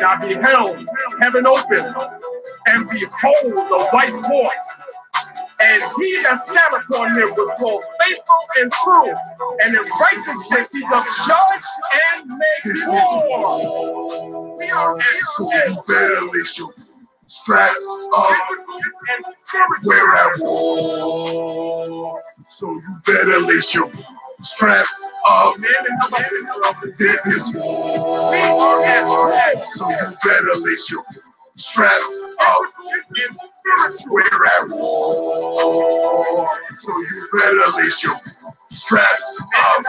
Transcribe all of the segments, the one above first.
And I beheld heaven open, and behold a white horse. And he that sat upon him was called Faithful and True, and in righteousness he doth judge and make war. We are so you better lace your straps up. And spiritual. We're at war. So you better lace your straps up. This is war. We are at war. So you better lace your straps up. We're at war. So you better lace your straps up.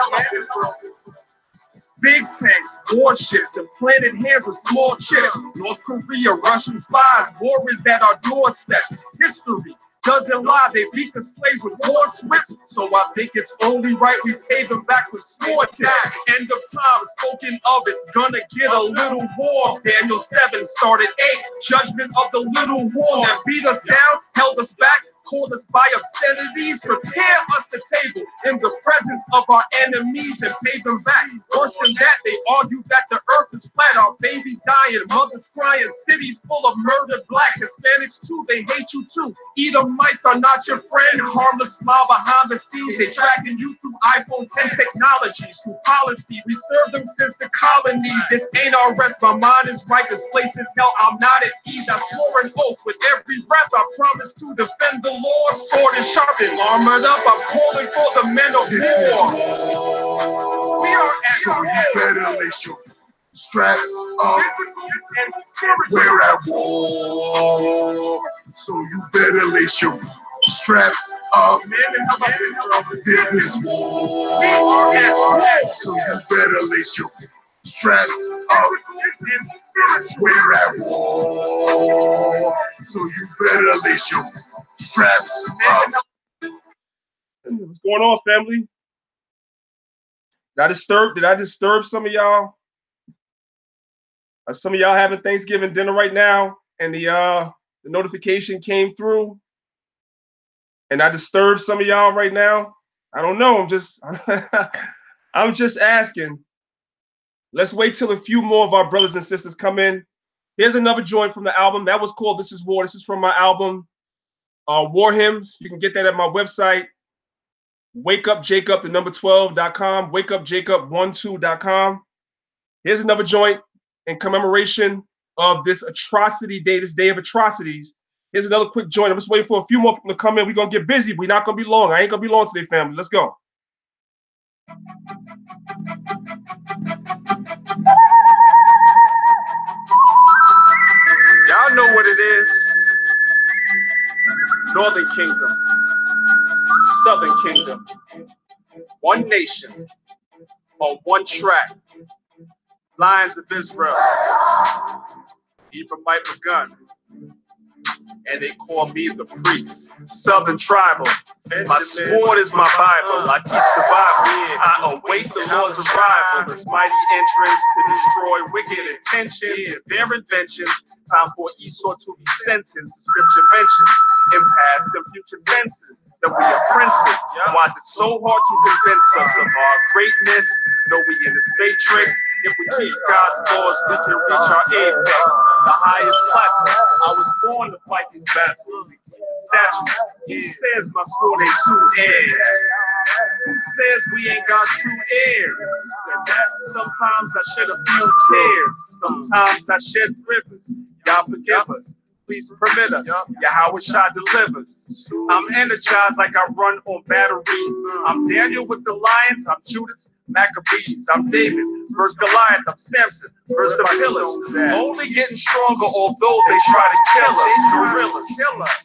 Big tanks, warships, and planted hands with small chips. North Korea, Russian spies, war is at our doorsteps. History doesn't lie, they beat the slaves with horse whips. So I think it's only right we pay them back with sword tips. End of time, spoken of, it's gonna get a little warm. Daniel 7 started 8, judgment of the little war that beat us down, held us back, called us by obscenities, prepare us a table in the presence of our enemies and pay them back. Worse than that, they argue that the earth is flat, our babies dying, mothers crying, cities full of murdered blacks, Hispanics too, they hate you too. Edomites are not your friend, harmless smile behind the scenes, they tracking you through iPhone 10 technologies, through policy, we served them since the colonies. This ain't our rest, my mind is right, this place is hell, I'm not at ease, I swore an oath with every breath, I promise to defend the law, sword is sharpened, armored up, I'm calling for the men of war. We are at so you better lace your straps up. We're at war. So you better lace your straps up. This is war. We are at war. So you better lace your straps up. We're at war. So you better lace your straps up. What's going on, family? Did I disturb some of y'all? Are some of y'all having Thanksgiving dinner right now, and the notification came through, and I disturbed some of y'all right now? I don't know. I'm just asking. Let's wait till a few more of our brothers and sisters come in. Here's another joint from the album that was called "This Is War." This is from my album, War Hymns. You can get that at my website, wakeupjacob, the number 12.com, wakeupjacob12.com. Here's another joint in commemoration of this atrocity day, this day of atrocities. Here's another quick joint. I'm just waiting for a few more people to come in. We're going to get busy. We're not going to be long. I ain't going to be long today, family. Let's go. Y'all know what it is. Northern Kingdom, Southern Kingdom, one nation on one track. Lions of Israel, Ephraimite begun, and they call me the priest. Southern tribal, my sword is my Bible. I teach survival. I await the Lord's arrival. This mighty entrance to destroy wicked intentions and their inventions. Time for Esau to be sentenced. Scripture mentions in past and future tenses that we are princes. Why is it so hard to convince us of our greatness? Though we in this matrix, if we keep God's laws, we can reach our apex, the highest plateau. I was born to fight these battles and keep the statue. Who says my sword ain't two heirs? Who says we ain't got true heirs? Sometimes I shed a few tears. Sometimes I shed rivers. God forgive us. Please permit us. Yahweh Shah delivers. I'm energized like I run on batteries. I'm Daniel with the lions. I'm Judas, Maccabees. I'm David, versus Goliath. I'm Samson, versus the pillars. Only getting stronger, although they try to kill us. Gorillas.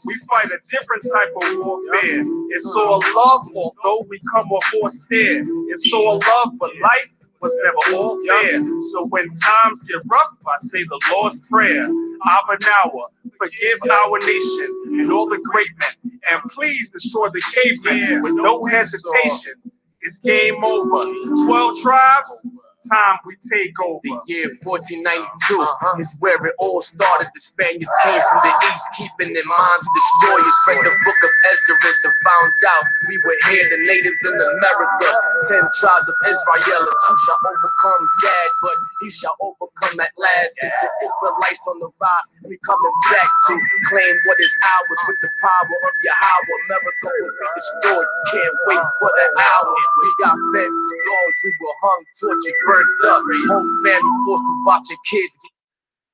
We fight a different type of warfare. It's all love, although we come off horse hair. It's all love, but life was never all fair. So when times get rough, I say the Lord's Prayer. Abanawa, forgive our nation and all the great men, and please destroy the cavemen with no hesitation. It's game over. 12 tribes, time we take over. The year 1492 is where it all started. The Spaniards came from the east, keeping in mind to destroy us. Read the book of Esdras and found out we were here, the natives in America. 10 tribes of Israel. Who shall overcome Gad, but he shall overcome at last. It's the Israelites on the rise, and we coming back to claim what is ours with the power of Yahweh. America will be destroyed. Can't wait for the hour. We got fed to laws. We were hung, tortured, burnt up. Whole family forced to watch your kids.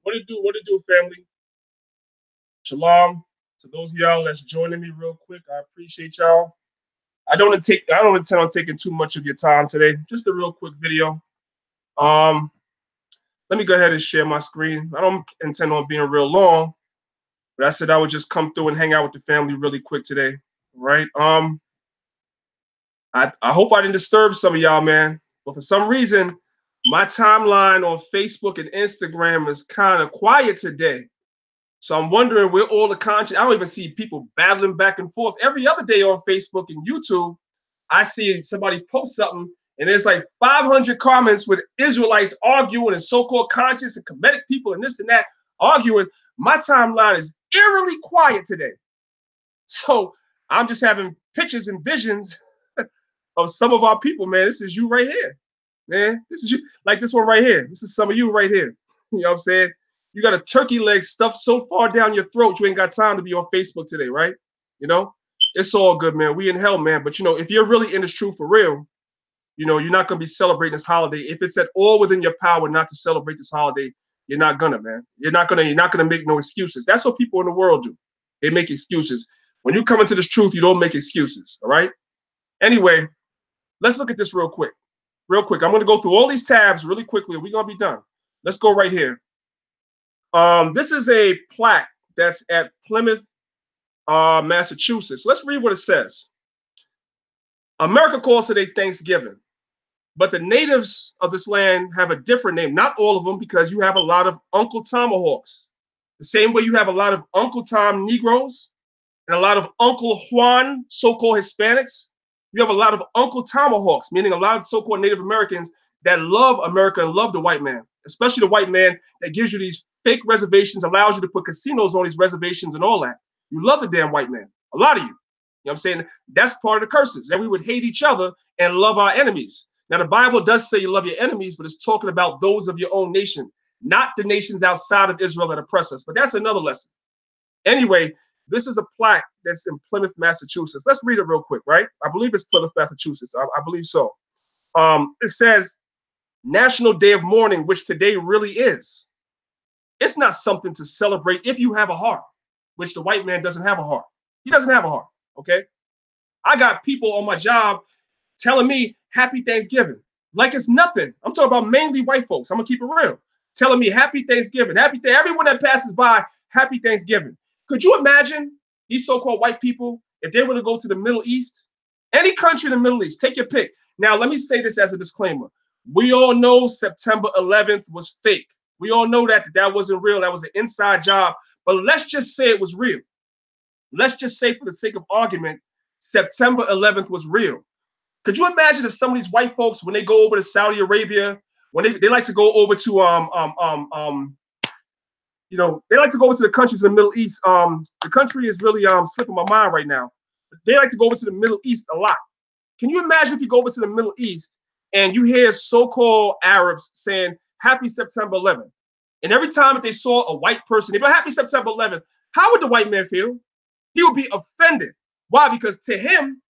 What it do? What it do, family? Shalom to those of y'all that's joining me real quick. I appreciate y'all. I don't intend on taking too much of your time today. Just a real quick video. Let me go ahead and share my screen. I don't intend on being real long, but I said I would just come through and hang out with the family really quick today. All right. I hope I didn't disturb some of y'all, man. But for some reason, my timeline on Facebook and Instagram is kind of quiet today. So I'm wondering where all the content. I don't even see people battling back and forth. Every other day on Facebook and YouTube, I see somebody post something, and there's like 500 comments with Israelites arguing and so-called conscious and Kemetic people and this and that arguing. My timeline is eerily quiet today. So I'm just having pictures and visions of some of our people, man. This is you right here, man. This is you, like this one right here. This is some of you right here. You know what I'm saying? You got a turkey leg stuffed so far down your throat, you ain't got time to be on Facebook today, right? You know, it's all good, man. We in hell, man. But, you know, if you're really in this truth for real, you know, you're not going to be celebrating this holiday. If it's at all within your power not to celebrate this holiday, you're not gonna, man. You're not gonna make no excuses. That's what people in the world do. They make excuses. When you come into this truth, you don't make excuses, all right? Anyway, let's look at this real quick. Real quick. I'm going to go through all these tabs really quickly, and we're going to be done. Let's go right here. This is a plaque that's at Plymouth, Massachusetts. Let's read what it says. America calls today Thanksgiving, but the natives of this land have a different name. Not all of them, because you have a lot of Uncle Tomahawks. The same way you have a lot of Uncle Tom Negroes and a lot of Uncle Juan so-called Hispanics. You have a lot of Uncle Tomahawks, meaning a lot of so-called Native Americans that love America and love the white man, especially the white man that gives you these fake reservations, allows you to put casinos on these reservations and all that. You love the damn white man, a lot of you. You know what I'm saying? That's part of the curses, that we would hate each other and love our enemies. Now, the Bible does say you love your enemies, but it's talking about those of your own nation, not the nations outside of Israel that oppress us. But that's another lesson. Anyway, this is a plaque that's in Plymouth, Massachusetts. Let's read it real quick, right? I believe it's Plymouth, Massachusetts. I believe so. It says, National Day of Mourning, which today really is. It's not something to celebrate if you have a heart, which the white man doesn't have a heart. He doesn't have a heart, okay? I got people on my job telling me Happy Thanksgiving, like it's nothing. I'm talking about mainly white folks. I'm gonna keep it real. Telling me Happy Thanksgiving, everyone that passes by, Happy Thanksgiving. Could you imagine these so-called white people if they were to go to the Middle East, any country in the Middle East, take your pick. Now, let me say this as a disclaimer. We all know September 11th was fake. We all know that wasn't real. That was an inside job. But let's just say it was real. Let's just say, for the sake of argument, September 11th was real. Could you imagine if some of these white folks, when they go over to Saudi Arabia, when they like to go over to you know, they like to go over to the countries in the Middle East. The country is really slipping my mind right now. But they like to go over to the Middle East a lot. Can you imagine if you go over to the Middle East and you hear so-called Arabs saying Happy September 11th, and every time that they saw a white person, they'd be Happy September 11th. How would the white man feel? He would be offended. Why? Because to him,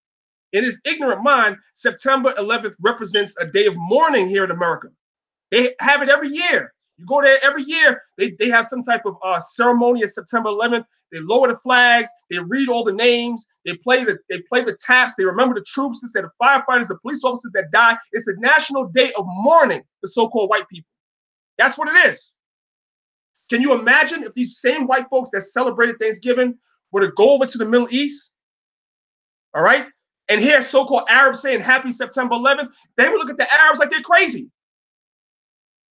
in his ignorant mind, September 11th represents a day of mourning here in America. They have it every year. You go there every year. They have some type of ceremony at September 11th. They lower the flags. They read all the names. They play the taps. They remember the troops. They say the firefighters, the police officers that died. It's a national day of mourning for so-called white people. That's what it is. Can you imagine if these same white folks that celebrated Thanksgiving were to go over to the Middle East, all right, and hear so-called Arabs saying Happy September 11th? They would look at the Arabs like they're crazy.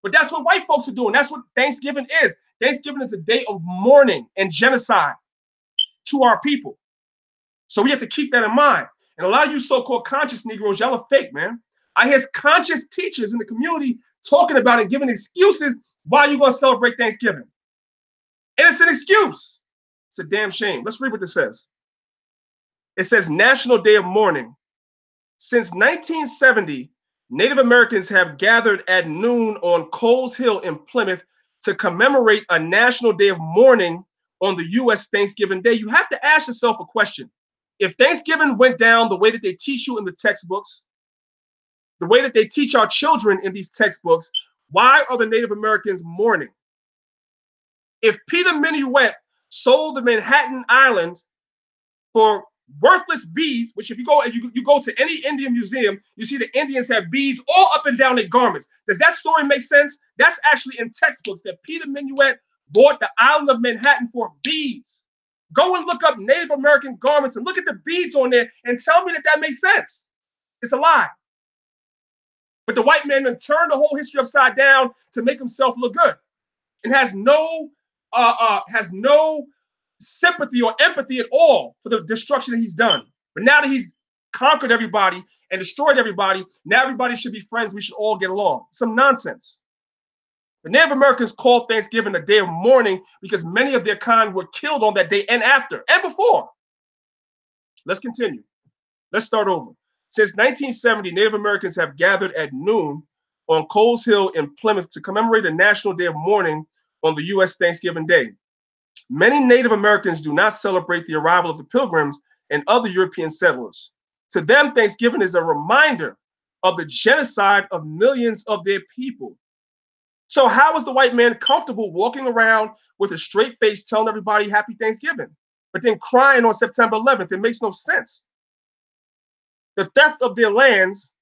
But that's what white folks are doing. That's what Thanksgiving is. Thanksgiving is a day of mourning and genocide to our people. So we have to keep that in mind. And a lot of you so-called conscious Negroes, y'all are fake, man. I hear conscious teachers in the community talking about it, giving excuses why you're going to celebrate Thanksgiving. And it's an excuse. It's a damn shame. Let's read what this says. It says National Day of Mourning. Since 1970, Native Americans have gathered at noon on Coles Hill in Plymouth to commemorate a National Day of Mourning on the U.S. Thanksgiving Day. You have to ask yourself a question. If Thanksgiving went down the way that they teach you in the textbooks, the way that they teach our children in these textbooks, why are the Native Americans mourning? If Peter Minuet sold the Manhattan Island for worthless beads, which if you go to any Indian museum, you see the Indians have beads all up and down their garments. Does that story make sense? That's actually in textbooks that Peter Minuet bought the island of Manhattan for beads. Go and look up Native American garments and look at the beads on there and tell me that that makes sense. It's a lie. But the white man then turned the whole history upside down to make himself look good, and has no sympathy or empathy at all for the destruction that he's done. But now that he's conquered everybody and destroyed everybody, now everybody should be friends. We should all get along. Some nonsense. The Native Americans called Thanksgiving a day of mourning because many of their kind were killed on that day and after and before. Let's continue. Let's start over. Since 1970, Native Americans have gathered at noon on Coles Hill in Plymouth to commemorate a National Day of Mourning on the U.S. Thanksgiving Day. Many Native Americans do not celebrate the arrival of the Pilgrims and other European settlers. To them, Thanksgiving is a reminder of the genocide of millions of their people. So how is the white man comfortable walking around with a straight face telling everybody Happy Thanksgiving, but then crying on September 11th? It makes no sense. The theft of their lands,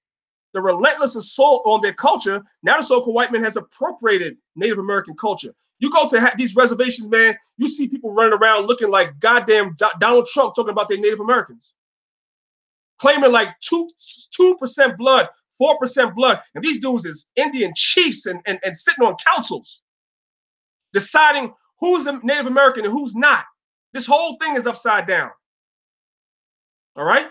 the relentless assault on their culture, now the so-called white man has appropriated Native American culture. You go to these reservations, man, you see people running around looking like goddamn Donald Trump talking about their Native Americans. Claiming like 2% blood, 4% blood. And these dudes is Indian chiefs and sitting on councils, deciding who's a Native American and who's not. This whole thing is upside down. All right?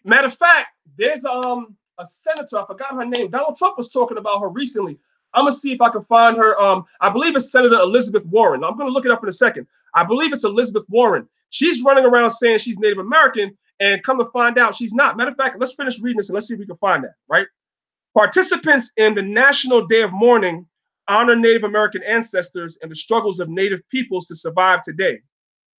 Matter of fact, there's a senator, I forgot her name. Donald Trump was talking about her recently. I'm gonna see if I can find her. I believe it's Senator Elizabeth Warren. I'm gonna look it up in a second. I believe it's Elizabeth Warren. She's running around saying she's Native American, and come to find out she's not. Matter of fact, let's finish reading this and let's see if we can find that, right? Participants in the National Day of Mourning honor Native American ancestors and the struggles of Native peoples to survive today.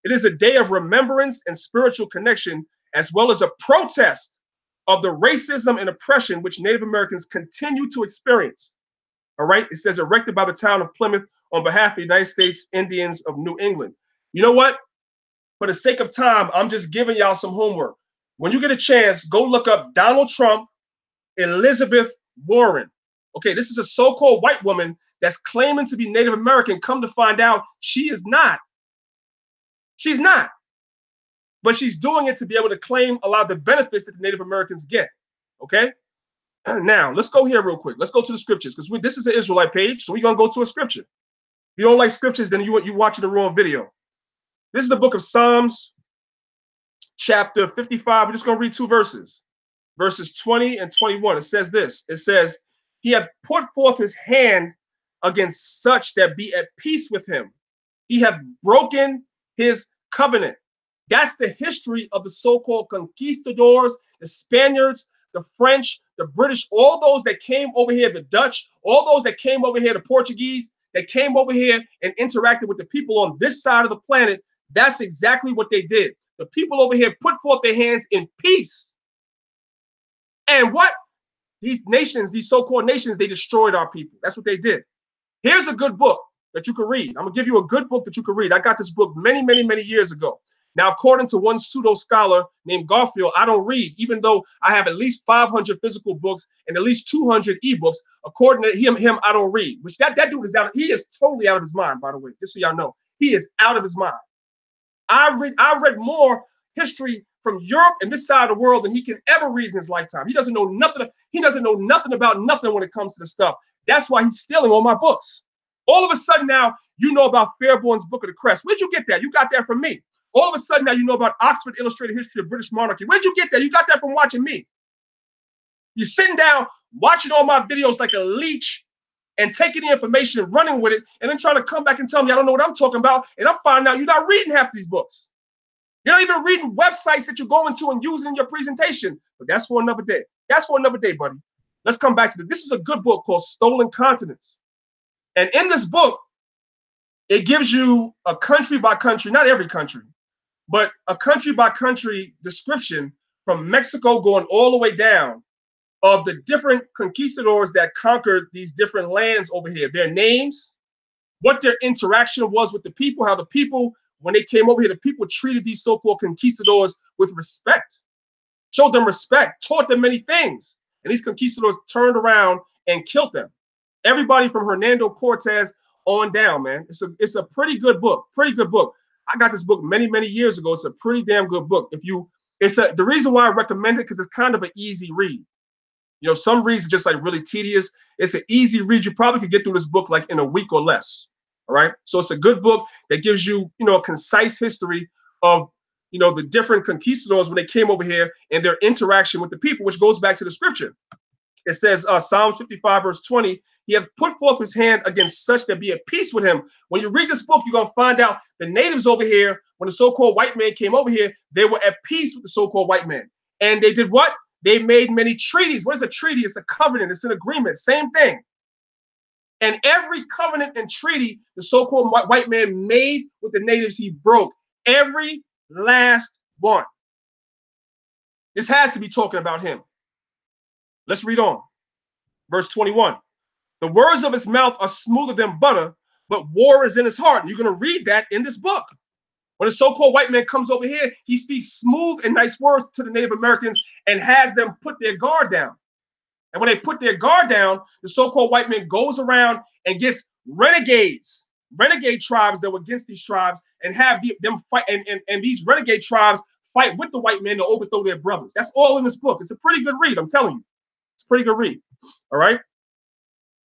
It is a day of remembrance and spiritual connection, as well as a protest of the racism and oppression which Native Americans continue to experience. All right, it says erected by the town of Plymouth on behalf of the United States Indians of New England. You know what? For the sake of time, I'm just giving y'all some homework. When you get a chance, go look up Donald Trump, Elizabeth Warren. Okay, this is a so-called white woman that's claiming to be Native American. Come to find out, she is not. She's not. But she's doing it to be able to claim a lot of the benefits that the Native Americans get. Okay? Now, let's go here real quick. Let's go to the scriptures, because this is an Israelite page, so we're going to go to a scripture. If you don't like scriptures, then you're watching the wrong video. This is the book of Psalms, chapter 55. We're just going to read two verses. Verses 20 and 21. It says this. It says, he hath put forth his hand against such that be at peace with him. He hath broken his covenant. That's the history of the so-called conquistadors, the Spaniards, the French, the British, all those that came over here, the Dutch, all those that came over here, the Portuguese, that came over here and interacted with the people on this side of the planet. That's exactly what they did. The people over here put forth their hands in peace. And what? These nations, these so-called nations, they destroyed our people. That's what they did. Here's a good book that you can read. I'm going to give you a good book that you can read. I got this book many, many, many years ago. Now, according to one pseudo scholar named Garfield, I don't read, even though I have at least 500 physical books and at least 200 ebooks. According to him, I don't read. Which that dude is out. He is totally out of his mind, by the way. Just so y'all know, he is out of his mind. I read more history from Europe and this side of the world than he can ever read in his lifetime. He doesn't know nothing. He doesn't know nothing about nothing when it comes to the stuff. That's why he's stealing all my books. All of a sudden now, you know about Fairbairn's Book of the Crest. Where'd you get that? You got that from me. All of a sudden now you know about Oxford Illustrated History of British Monarchy. Where'd you get that? You got that from watching me. You're sitting down, watching all my videos like a leech and taking the information and running with it, and then trying to come back and tell me I don't know what I'm talking about, and I'm finding out you're not reading half these books. You're not even reading websites that you're going to and using in your presentation. But that's for another day. That's for another day, buddy. Let's come back to this. This is a good book called Stolen Continents. And in this book, it gives you a country by country, not every country, but a country by country description from Mexico going all the way down of the different conquistadors that conquered these different lands over here, their names, what their interaction was with the people, how the people, when they came over here, the people treated these so-called conquistadors with respect, showed them respect, taught them many things. And these conquistadors turned around and killed them. Everybody from Hernando Cortez on down, man. It's a pretty good book, pretty good book. I got this book many, many years ago. It's a pretty damn good book. The reason why I recommend it, because it's kind of an easy read. You know, some reads are just like really tedious. It's an easy read. You probably could get through this book like in a week or less. All right. So it's a good book that gives you, you know, a concise history of, you know, the different conquistadors when they came over here and their interaction with the people, which goes back to the scripture. It says, Psalms 55, verse 20, he hath put forth his hand against such that be at peace with him. When you read this book, you're going to find out the natives over here, when the so-called white man came over here, they were at peace with the so-called white man. And they did what? They made many treaties. What is a treaty? It's a covenant. It's an agreement. Same thing. And every covenant and treaty the so-called white man made with the natives, he broke. Every last one. This has to be talking about him. Let's read on. Verse 21. The words of his mouth are smoother than butter, but war is in his heart. And you're going to read that in this book. When a so-called white man comes over here, he speaks smooth and nice words to the Native Americans and has them put their guard down. And when they put their guard down, the so-called white man goes around and gets renegades, renegade tribes that were against these tribes, and have them fight. And these renegade tribes fight with the white men to overthrow their brothers. That's all in this book. It's a pretty good read, I'm telling you. It's a pretty good read. All right.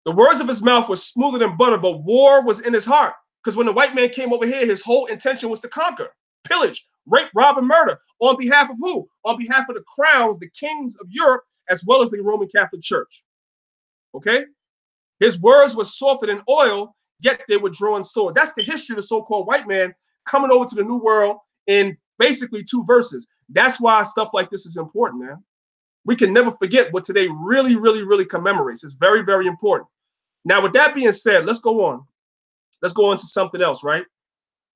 The words of his mouth were smoother than butter, but war was in his heart. Because when the white man came over here, his whole intention was to conquer, pillage, rape, rob, and murder. On behalf of who? On behalf of the crowns, the kings of Europe, as well as the Roman Catholic Church. Okay? His words were softer than oil, yet they were drawing swords. That's the history of the so-called white man coming over to the New World in basically 2 verses. That's why stuff like this is important, man. We can never forget what today really, really, really commemorates. It's very, very important. Now, with that being said, let's go on. Let's go on to something else, right?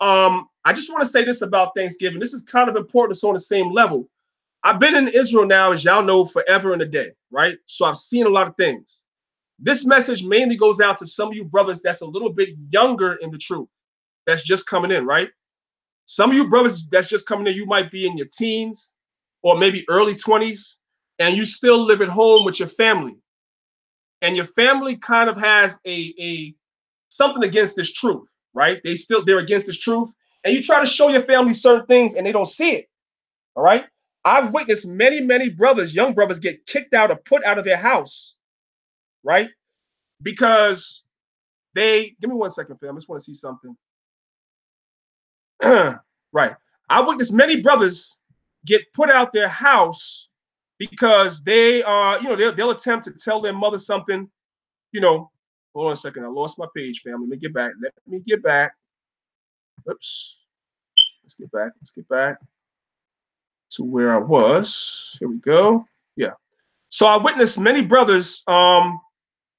I just want to say this about Thanksgiving. This is kind of important. It's on the same level. I've been in Israel now, as y'all know, forever and a day, right? So I've seen a lot of things. This message mainly goes out to some of you brothers that's a little bit younger in the truth, that's just coming in, right? Some of you brothers that's just coming in, you might be in your teens or maybe early 20s, and you still live at home with your family. And your family kind of has something against this truth, right? They're against this truth. And you try to show your family certain things and they don't see it. All right. I've witnessed many, many brothers, young brothers, get kicked out or put out of their house, right? Because give me 1 second, fam. I just want to see something. Right. I witnessed many brothers get put out their house because they are, they'll attempt to tell their mother something, Hold on a second. I lost my page, family. Let me get back. Let me get back. Oops. Let's get back. Let's get back to where I was. Here we go. Yeah. So I witnessed many brothers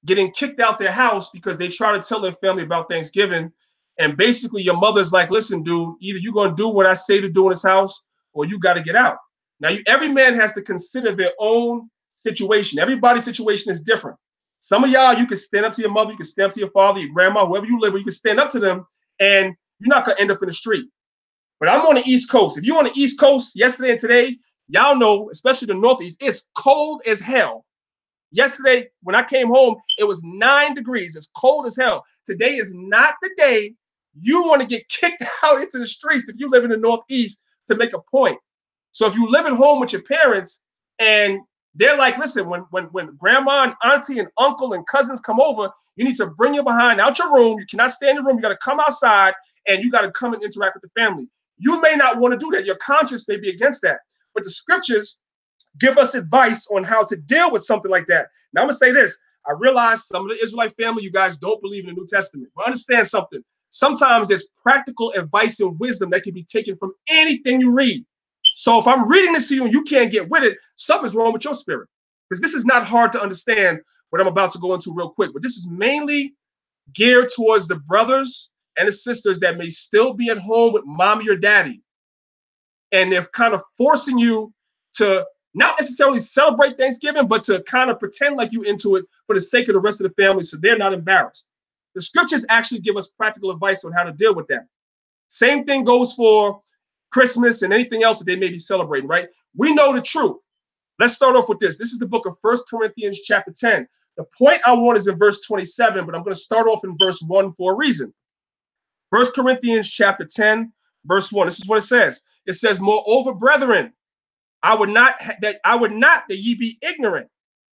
getting kicked out their house because they try to tell their family about Thanksgiving. And basically your mother's like, listen, dude, either you're going to do what I say to do in this house or you got to get out. Now, every man has to consider their own situation. Everybody's situation is different. Some of y'all, you can stand up to your mother, you can stand up to your father, your grandma, whoever you live with, you can stand up to them and you're not going to end up in the street. But I'm on the East Coast. If you're on the East Coast yesterday and today, y'all know, especially the Northeast, it's cold as hell. Yesterday, when I came home, it was 9 degrees. It's cold as hell. Today is not the day you want to get kicked out into the streets if you live in the Northeast to make a point. So if you live at home with your parents and they're like, listen, when grandma and auntie and uncle and cousins come over, you need to bring your behind out your room. You cannot stay in the room. You got to come outside and you got to come and interact with the family. You may not want to do that. Your conscience may be against that. But the scriptures give us advice on how to deal with something like that. Now I'm gonna say this. I realize some of the Israelite family, you guys don't believe in the New Testament. But understand something. Sometimes there's practical advice and wisdom that can be taken from anything you read. So if I'm reading this to you and you can't get with it, something's wrong with your spirit. Because this is not hard to understand what I'm about to go into real quick. But this is mainly geared towards the brothers and the sisters that may still be at home with mommy or daddy. And they're kind of forcing you to not necessarily celebrate Thanksgiving, but to kind of pretend like you into it for the sake of the rest of the family so they're not embarrassed. The scriptures actually give us practical advice on how to deal with that. Same thing goes for Christmas and anything else that they may be celebrating, right? We know the truth. Let's start off with this. This is the book of 1 Corinthians chapter 10. The point I want is in verse 27, but I'm going to start off in verse 1 for a reason. 1 Corinthians chapter 10, verse 1. This is what it says. It says, moreover, brethren, I would not that ye be ignorant,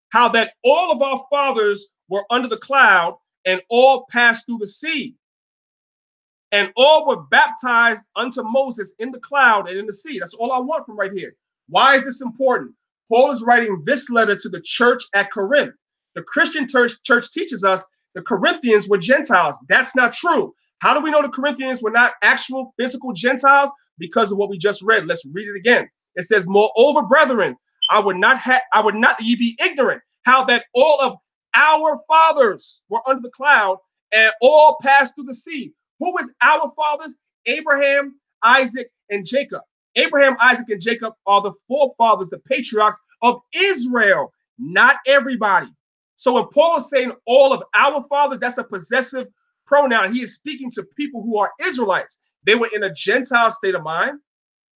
how that all of our fathers were under the cloud, and all passed through the sea, and all were baptized unto Moses in the cloud and in the sea. That's all I want from right here. Why is this important? Paul is writing this letter to the church at Corinth. The Christian church teaches us the Corinthians were Gentiles. That's not true. How do we know the Corinthians were not actual physical Gentiles? Because of what we just read. Let's read it again. It says, moreover, brethren, I would not that ye be ignorant, how that all of our fathers were under the cloud and all passed through the sea. Who is our fathers? Abraham, Isaac, and Jacob. Abraham, Isaac, and Jacob are the forefathers, the patriarchs of Israel, not everybody. So when Paul is saying all of our fathers, that's a possessive pronoun. He is speaking to people who are Israelites. They were in a Gentile state of mind.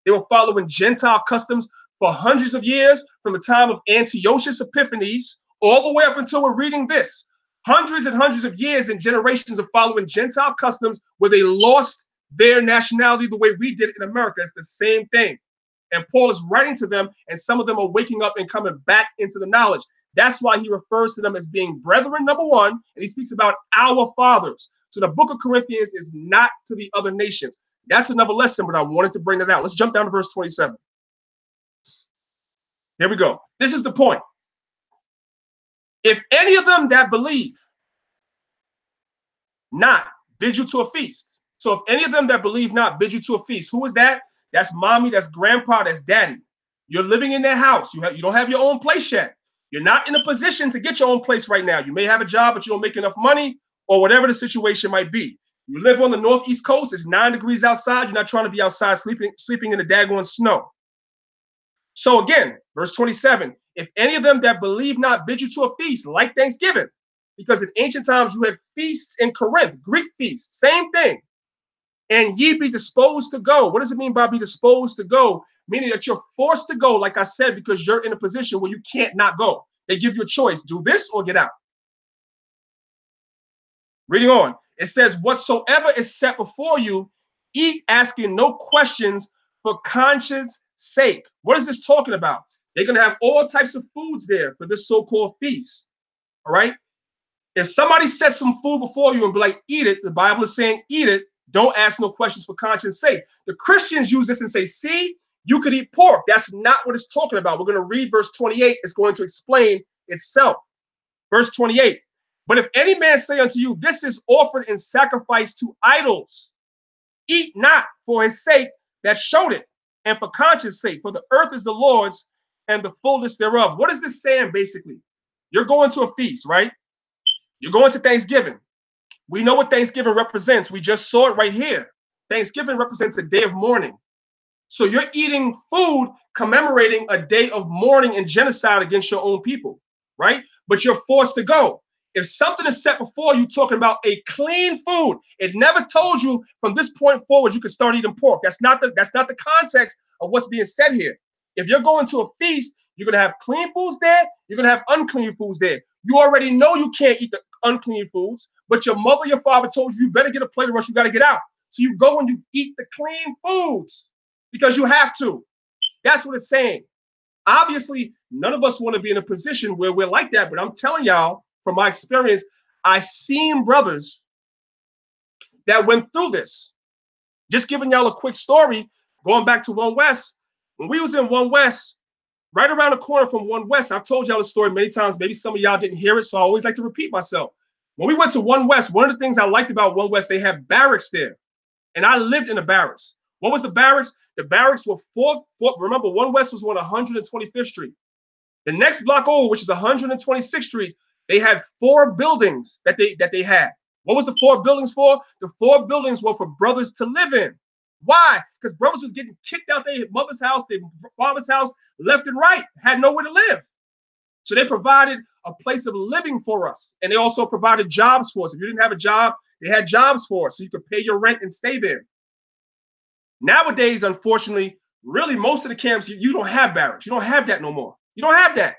They were following Gentile customs for hundreds of years, from the time of Antiochus Epiphanes all the way up until we're reading this. Hundreds and hundreds of years and generations of following Gentile customs where they lost their nationality the way we did it in America. It's the same thing. And Paul is writing to them, and some of them are waking up and coming back into the knowledge. That's why he refers to them as being brethren, number one, and he speaks about our fathers. So the book of Corinthians is not to the other nations. That's another lesson, but I wanted to bring that out. Let's jump down to verse 27. Here we go. This is the point. If any of them that believe not bid you to a feast. So if any of them that believe not bid you to a feast, who is that? That's mommy, that's grandpa, that's daddy. You're living in their house. You don't have your own place yet. You're not in a position to get your own place right now. You may have a job, but you don't make enough money, or whatever the situation might be. You live on the northeast coast. It's 9 degrees outside. You're not trying to be outside sleeping in the daggone snow. So again, verse 27, if any of them that believe not bid you to a feast, like Thanksgiving, because in ancient times you had feasts in Corinth, Greek feasts, same thing. And ye be disposed to go. What does it mean by be disposed to go? Meaning that you're forced to go, like I said, because you're in a position where you can't not go. They give you a choice, do this or get out. Reading on, it says, whatsoever is set before you, eat, asking no questions for conscience sake. What is this talking about? They're going to have all types of foods there for this so-called feast. All right. If somebody sets some food before you and be like, eat it, the Bible is saying, eat it. Don't ask no questions for conscience sake. The Christians use this and say, see, you could eat pork. That's not what it's talking about. We're going to read verse 28. It's going to explain itself. Verse 28. But if any man say unto you, this is offered in sacrifice to idols, eat not for his sake that showed it, and for conscience sake, for the earth is the Lord's and the fullness thereof. What is this saying basically? You're going to a feast, right? You're going to Thanksgiving. We know what Thanksgiving represents. We just saw it right here. Thanksgiving represents a day of mourning. So you're eating food commemorating a day of mourning and genocide against your own people, right? But you're forced to go. If something is set before you, talking about a clean food, it never told you from this point forward you can start eating pork. That's not the context of what's being said here. If you're going to a feast, you're going to have clean foods there. You're going to have unclean foods there. You already know you can't eat the unclean foods, but your mother, your father told you better get a plate or else you got to get out. So you go and you eat the clean foods because you have to. That's what it's saying. Obviously, none of us want to be in a position where we're like that, but I'm telling y'all, from my experience, I've seen brothers that went through this. Just giving y'all a quick story, going back to One West. When we was in One West, right around the corner from One West. I've told y'all the story many times. Maybe some of y'all didn't hear it, so I always like to repeat myself. When we went to One West, one of the things I liked about One West, they had barracks there. And I lived in the barracks. What was the barracks? The barracks were remember, One West was on 125th Street. The next block over, which is 126th Street, they had 4 buildings that they had. What was the 4 buildings for? The 4 buildings were for brothers to live in. Why? Because brothers was getting kicked out their mother's house, their father's house, left and right, had nowhere to live. So they provided a place of living for us. And they also provided jobs for us. If you didn't have a job, they had jobs for us, so you could pay your rent and stay there. Nowadays, unfortunately, really most of the camps, you don't have barracks. You don't have that no more. You don't have that.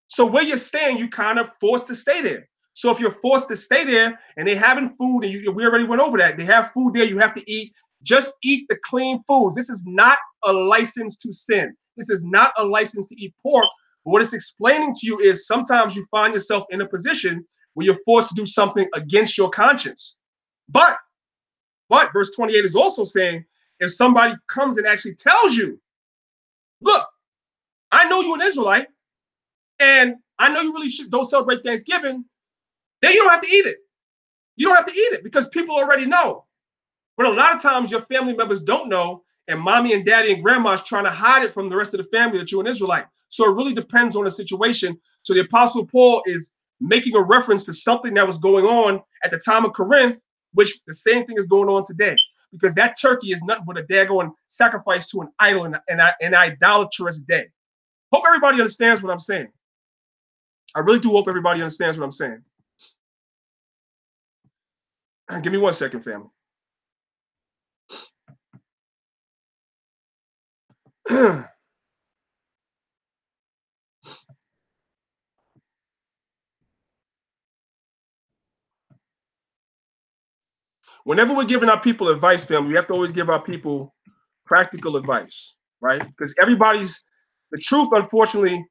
So where you're staying, you kind of forced to stay there. So if you're forced to stay there and they having food, and we already went over that, they have food there, you have to eat. Just eat the clean foods. This is not a license to sin. This is not a license to eat pork. But what it's explaining to you is sometimes you find yourself in a position where you're forced to do something against your conscience. But verse 28 is also saying, if somebody comes and actually tells you, look, I know you're an Israelite, and I know you really don't celebrate Thanksgiving, then you don't have to eat it. You don't have to eat it because people already know. But a lot of times your family members don't know, and mommy and daddy and grandma's trying to hide it from the rest of the family that you're an Israelite. So it really depends on the situation. So the Apostle Paul is making a reference to something that was going on at the time of Corinth, which the same thing is going on today. Because that turkey is nothing but a daggone sacrifice to an idol and an idolatrous day. Hope everybody understands what I'm saying. I really do hope everybody understands what I'm saying. Give me 1 second, family. Whenever we're giving our people advice, family, we have to always give our people practical advice, right? Because the truth, unfortunately,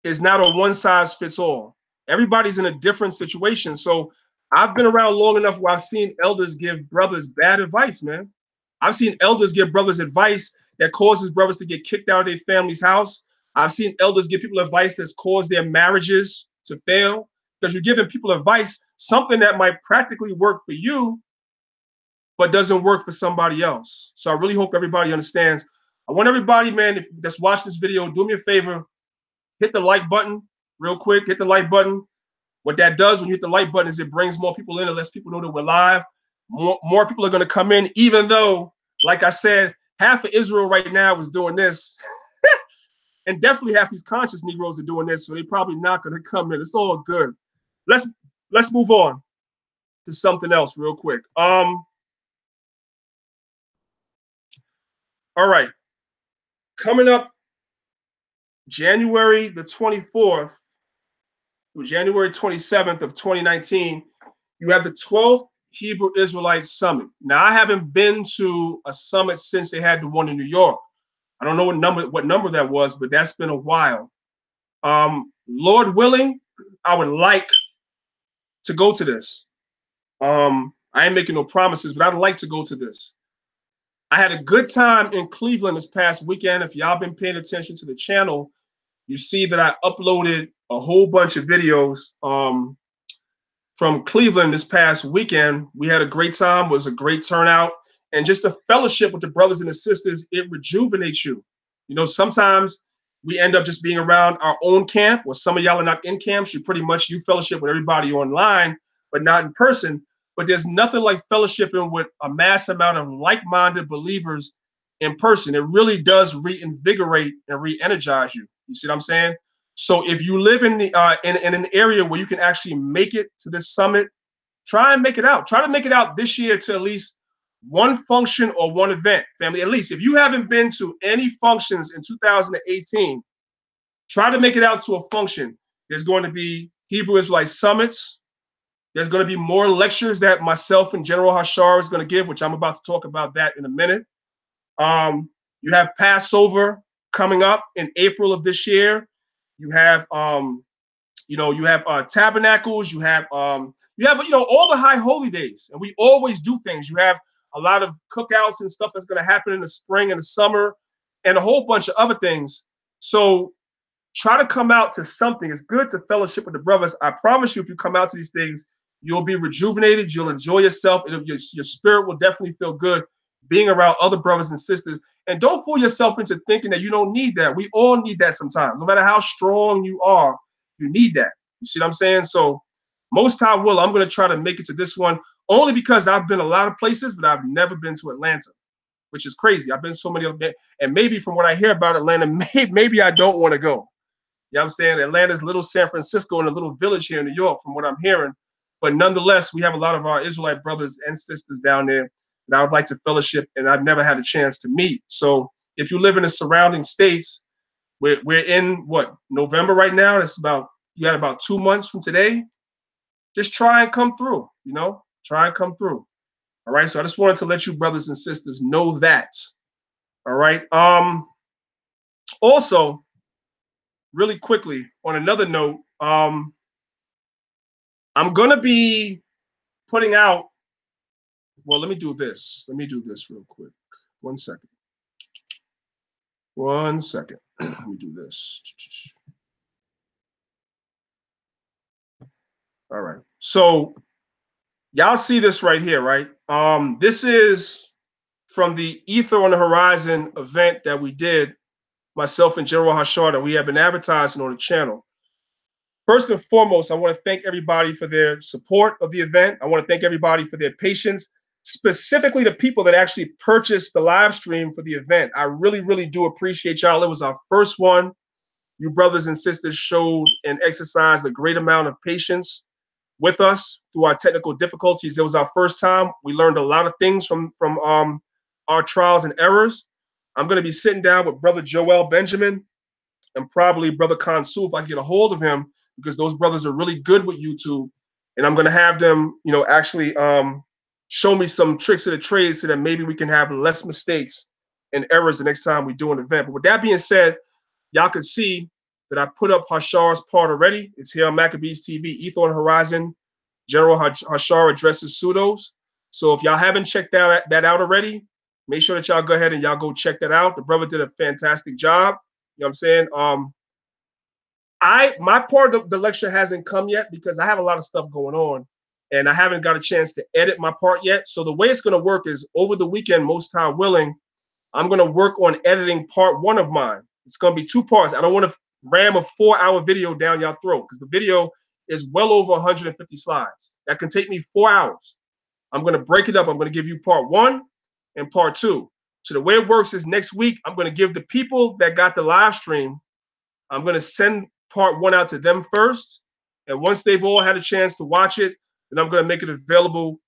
is not a one size fits all. Everybody's in a different situation. So I've been around long enough where I've seen elders give brothers bad advice, man. I've seen elders give brothers advice that causes brothers to get kicked out of their family's house. I've seen elders give people advice that's caused their marriages to fail because you're giving people advice, something that might practically work for you, but doesn't work for somebody else. So I really hope everybody understands. I want everybody, man, that's watching this video, do me a favor, hit the like button real quick, hit the like button. What that does when you hit the like button is it brings more people in. It lets people know that we're live. More people are going to come in, even though, like I said, half of Israel right now is doing this. And definitely half these conscious Negroes are doing this, so they're probably not going to come in. It's all good. Let's move on to something else real quick. All right. Coming up January the 24th through January 27th of 2019, you have the 12th Hebrew Israelite Summit. Now, I haven't been to a summit since they had the one in New York. I don't know what number that was, but that's been a while. Lord willing, I would like to go to this. I ain't making no promises, but I'd like to go to this. I had a good time in Cleveland this past weekend. If y'all been paying attention to the channel, you see that I uploaded a whole bunch of videos from Cleveland this past weekend. We had a great time. It was a great turnout. And just the fellowship with the brothers and the sisters, it rejuvenates you. You know, sometimes we end up just being around our own camp, or some of y'all are not in camps. You fellowship with everybody online, but not in person. But there's nothing like fellowshipping with a mass amount of like-minded believers in person. It really does reinvigorate and re-energize you. You see what I'm saying? So if you live in an area where you can actually make it to this summit, try and make it out. Try to make it out this year to at least one function or one event, family. At least if you haven't been to any functions in 2018, try to make it out to a function. There's going to be Hebrew Israelite summits. There's going to be more lectures that myself and General Hashar is going to give, which I'm about to talk about that in a minute. You have Passover coming up in April of this year. You have, you have tabernacles. You have all the high holy days, and we always do things. You have a lot of cookouts and stuff that's going to happen in the spring and the summer, and a whole bunch of other things. So try to come out to something. It's good to fellowship with the brothers. I promise you, if you come out to these things, you'll be rejuvenated. You'll enjoy yourself. Your spirit will definitely feel good being around other brothers and sisters. And don't fool yourself into thinking that you don't need that. We all need that sometimes. No matter how strong you are, you need that. You see what I'm saying? So most high will, I'm going to try to make it to this one only because I've been a lot of places, but I've never been to Atlanta, which is crazy. I've been so many of them. And maybe from what I hear about Atlanta, maybe I don't want to go. You know what I'm saying? Atlanta's little San Francisco and a little village here in New York, from what I'm hearing. But nonetheless, we have a lot of our Israelite brothers and sisters down there that I would like to fellowship, and I've never had a chance to meet. So if you live in the surrounding states, we're in what, November right now? It's about, you got about 2 months from today. Just try and come through, you know? Try and come through. All right. So I just wanted to let you brothers and sisters know that. All right. Also, really quickly, on another note, I'm gonna be putting out. Well, let me do this. Let me do this real quick. 1 second. 1 second. Let me do this. All right. So y'all see this right here, right? This is from the Ether on the Horizon event that we did, myself and General Hashar, that we have been advertising on the channel. First and foremost, I want to thank everybody for their support of the event. I want to thank everybody for their patience, specifically the people that actually purchased the live stream for the event. I really, really do appreciate y'all. It was our first one. You brothers and sisters showed and exercised a great amount of patience with us through our technical difficulties. It was our first time. We learned a lot of things from our trials and errors. I'm going to be sitting down with Brother Joel Benjamin and probably Brother Kansu if I can get a hold of him, because those brothers are really good with YouTube. And I'm going to have them, you know, actually show me some tricks of the trade so that maybe we can have less mistakes and errors the next time we do an event. But with that being said, y'all can see that I put up Hashar's part already. It's here on Maccabeestv, Ether on Horizon. General Hashar addresses pseudos. So if y'all haven't checked that out already, make sure that y'all go ahead and y'all go check that out. The brother did a fantastic job. You know what I'm saying? My part of the lecture hasn't come yet because I have a lot of stuff going on and I haven't got a chance to edit my part yet. So the way it's going to work is over the weekend, most time willing, I'm going to work on editing part 1 of mine. It's going to be 2 parts. I don't want to ram a 4-hour video down y'all throat because the video is well over 150 slides. That can take me 4 hours. I'm going to break it up. I'm going to give you part 1 and part 2. So the way it works is next week, I'm going to give the people that got the live stream, I'm going to send part 1 out to them first. And once they've all had a chance to watch it, then I'm going to make it available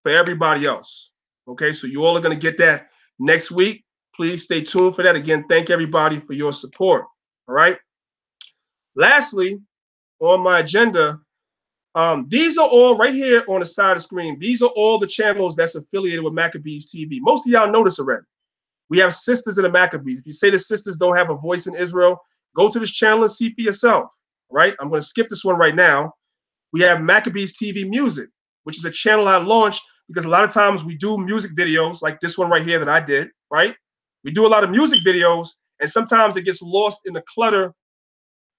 for everybody else. Okay, so you all are going to get that next week. Please stay tuned for that. Again, thank everybody for your support. All right. Lastly, on my agenda, these are all right here on the side of the screen. These are all the channels that's affiliated with Maccabeestv. Most of y'all know this already. We have sisters in the Maccabees. If you say the sisters don't have a voice in Israel, go to this channel and see for yourself. Right? I'm going to skip this one right now. We have Maccabeestv Music, which is a channel I launched because a lot of times we do music videos like this one right here that I did, right? We do a lot of music videos, and sometimes it gets lost in the clutter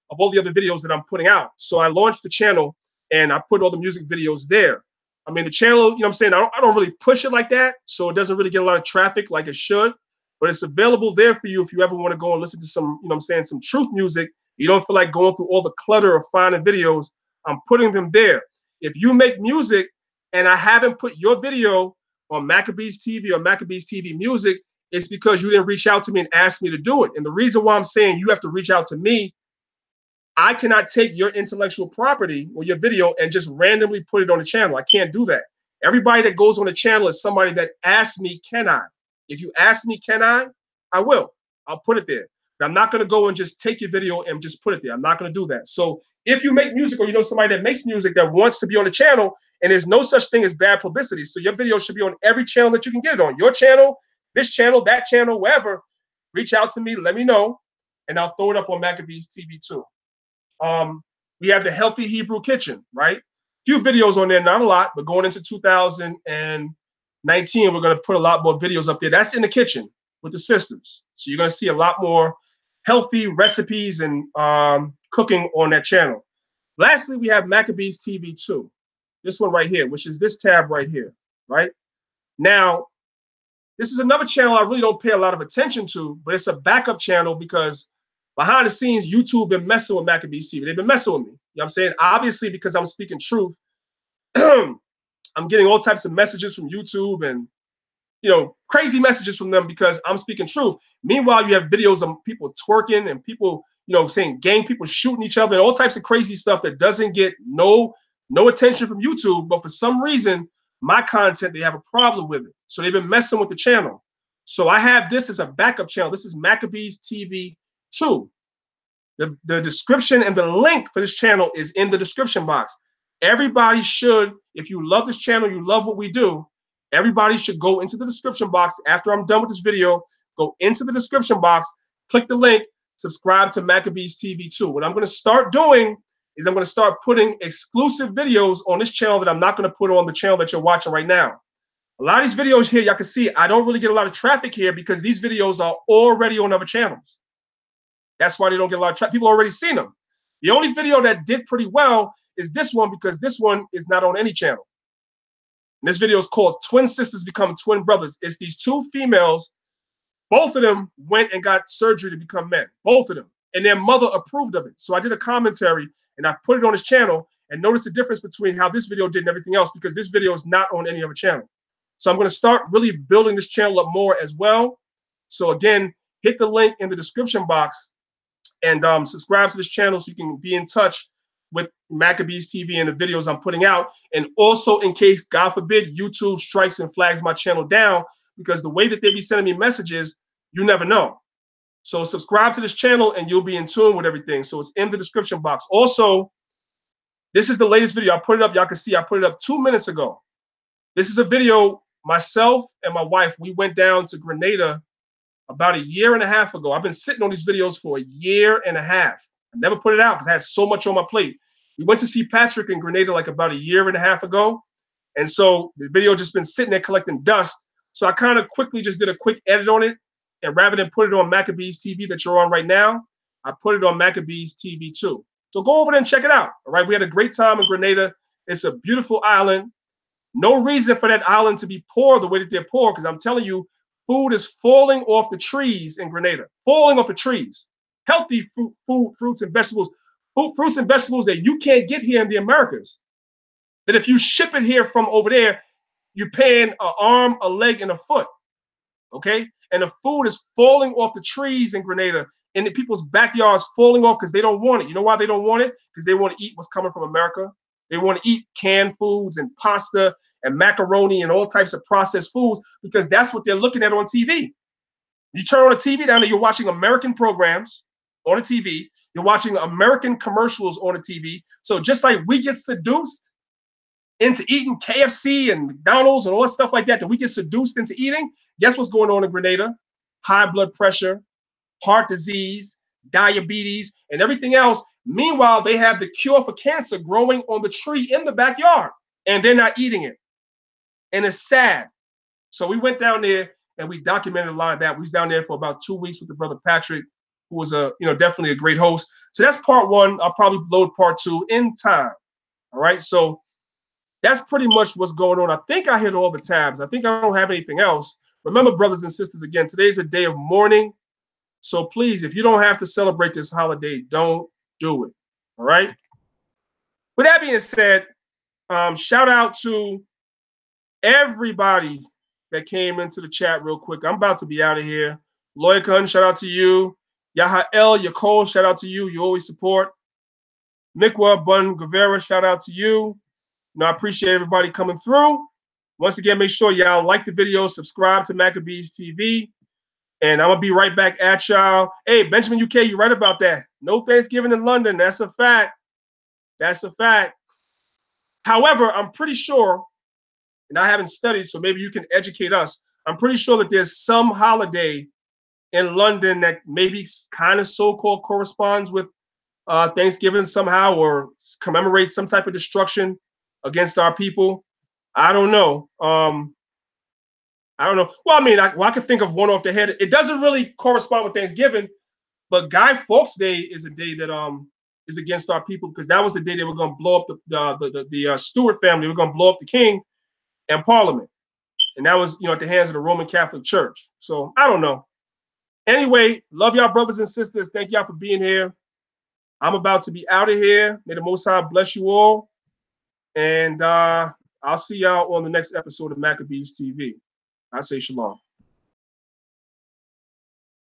of all the other videos that I'm putting out. So I launched the channel and I put all the music videos there. I mean, the channel, you know what I'm saying? I don't really push it like that, so it doesn't really get a lot of traffic like it should, but it's available there for you if you ever want to go and listen to some, you know what I'm saying, some truth music. You don't feel like going through all the clutter of finding videos. I'm putting them there. If you make music and I haven't put your video on Maccabeestv or Maccabeestv Music, it's because you didn't reach out to me and ask me to do it. And the reason why I'm saying you have to reach out to me, I cannot take your intellectual property or your video and just randomly put it on the channel. I can't do that. Everybody that goes on the channel is somebody that asks me, can I? If you ask me, can I will. I'll put it there. But I'm not going to go and just take your video and just put it there. I'm not going to do that. So if you make music or you know somebody that makes music that wants to be on the channel, and there's no such thing as bad publicity. So your video should be on every channel that you can get it on. Your channel, this channel, that channel, wherever. Reach out to me, let me know, and I'll throw it up on Maccabeestv too. We have the Healthy Hebrew Kitchen, right? Few videos on there, not a lot, but going into 2019, we're going to put a lot more videos up there. That's in the kitchen with the sisters. So you're going to see a lot more healthy recipes and cooking on that channel. Lastly, we have Maccabeestv 2. This one right here, which is this tab right here, right? Now, this is another channel I really don't pay a lot of attention to, but it's a backup channel because behind the scenes, YouTube been messing with Maccabeestv. They've been messing with me. You know what I'm saying? Obviously, because I'm speaking truth, I'm getting all types of messages from YouTube and, you know, crazy messages from them because I'm speaking truth. Meanwhile, you have videos of people twerking and people, you know, saying gang, people shooting each other and all types of crazy stuff that doesn't get no attention from YouTube. But for some reason, my content, they have a problem with it. So they've been messing with the channel. So I have this as a backup channel. This is Maccabeestv 2. The description and the link for this channel is in the description box. Everybody should, if you love this channel, you love what we do, everybody should go into the description box after I'm done with this video, go into the description box, click the link, subscribe to Maccabeestv 2. What I'm going to start doing is I'm going to start putting exclusive videos on this channel that I'm not going to put on the channel that you're watching right now. A lot of these videos here, y'all can see, I don't really get a lot of traffic here because these videos are already on other channels. That's why they don't get a lot of traffic. People already seen them. The only video that did pretty well is this one because this one is not on any channel. And this video is called Twin Sisters Become Twin Brothers. It's these two females. Both of them went and got surgery to become men. Both of them. And their mother approved of it. So I did a commentary and I put it on this channel and notice the difference between how this video did and everything else because this video is not on any other channel. So I'm going to start really building this channel up more as well. So again, hit the link in the description box and subscribe to this channel so you can be in touch with Maccabeestv and the videos I'm putting out. And also in case, God forbid, YouTube strikes and flags my channel down because the way that they be sending me messages, you never know. So subscribe to this channel and you'll be in tune with everything. So it's in the description box. Also, this is the latest video. I put it up. Y'all can see I put it up 2 minutes ago. This is a video myself and my wife, we went down to Grenada about 1.5 years ago. I've been sitting on these videos for 1.5 years. I never put it out because I had so much on my plate. We went to see Patrick in Grenada like about 1.5 years ago. And so the video just been sitting there collecting dust. So I kind of quickly just did a quick edit on it. And rather than put it on Maccabeestv that you're on right now, I put it on Maccabeestv 2. So go over there and check it out. All right. We had a great time in Grenada. It's a beautiful island. No reason for that island to be poor the way that they're poor, because I'm telling you, food is falling off the trees in Grenada, falling off the trees. Healthy fruits and vegetables, fruits and vegetables that you can't get here in the Americas. That if you ship it here from over there, you're paying an arm, a leg, and a foot. Okay? And the food is falling off the trees in Grenada, in the people's backyards, falling off because they don't want it. You know why they don't want it? Because they want to eat what's coming from America. They want to eat canned foods and pasta and macaroni and all types of processed foods because that's what they're looking at on TV. You turn on the TV down there, you're watching American programs on the TV. You're watching American commercials on the TV. So just like we get seduced into eating KFC and McDonald's and all that stuff like that we get seduced into eating, guess what's going on in Grenada? High blood pressure, heart disease, diabetes, and everything else. Meanwhile, they have the cure for cancer growing on the tree in the backyard, and they're not eating it. And it's sad. So we went down there and we documented a lot of that. We was down there for about 2 weeks with the brother Patrick, who was definitely a great host. So that's part one. I'll probably load part two in time. All right. So that's pretty much what's going on. I think I hit all the tabs. I think I don't have anything else. Remember, brothers and sisters, again, today's a day of mourning. So please, if you don't have to celebrate this holiday, don't do it. All right. With that being said, shout out to everybody that came into the chat real quick. I'm about to be out of here. Loikan, shout out to you. Yahael, Yakol, shout out to you. You always support. Mikwa Bun Guevara, shout out to you. I appreciate everybody coming through. Once again, make sure y'all like the video, subscribe to Maccabeestv. And I'm going to be right back at y'all. Hey, Benjamin UK, you're right about that. No Thanksgiving in London. That's a fact. That's a fact. However, I'm pretty sure, and I haven't studied, so maybe you can educate us. I'm pretty sure that there's some holiday in London that maybe kind of so-called corresponds with Thanksgiving somehow or commemorates some type of destruction against our people. I don't know. I don't know. Well, I mean, I can think of one off the head. It doesn't really correspond with Thanksgiving, But Guy Fawkes Day is a day that is against our people, because that was the day they were going to blow up the Stuart family. They were going to blow up the king and Parliament, and that was, you know, at the hands of the Roman Catholic Church. So I don't know. Anyway, love y'all, brothers and sisters. Thank y'all for being here. I'm about to be out of here. May the Most High bless you all, and I'll see y'all on the next episode of Maccabees TV. I say shalom.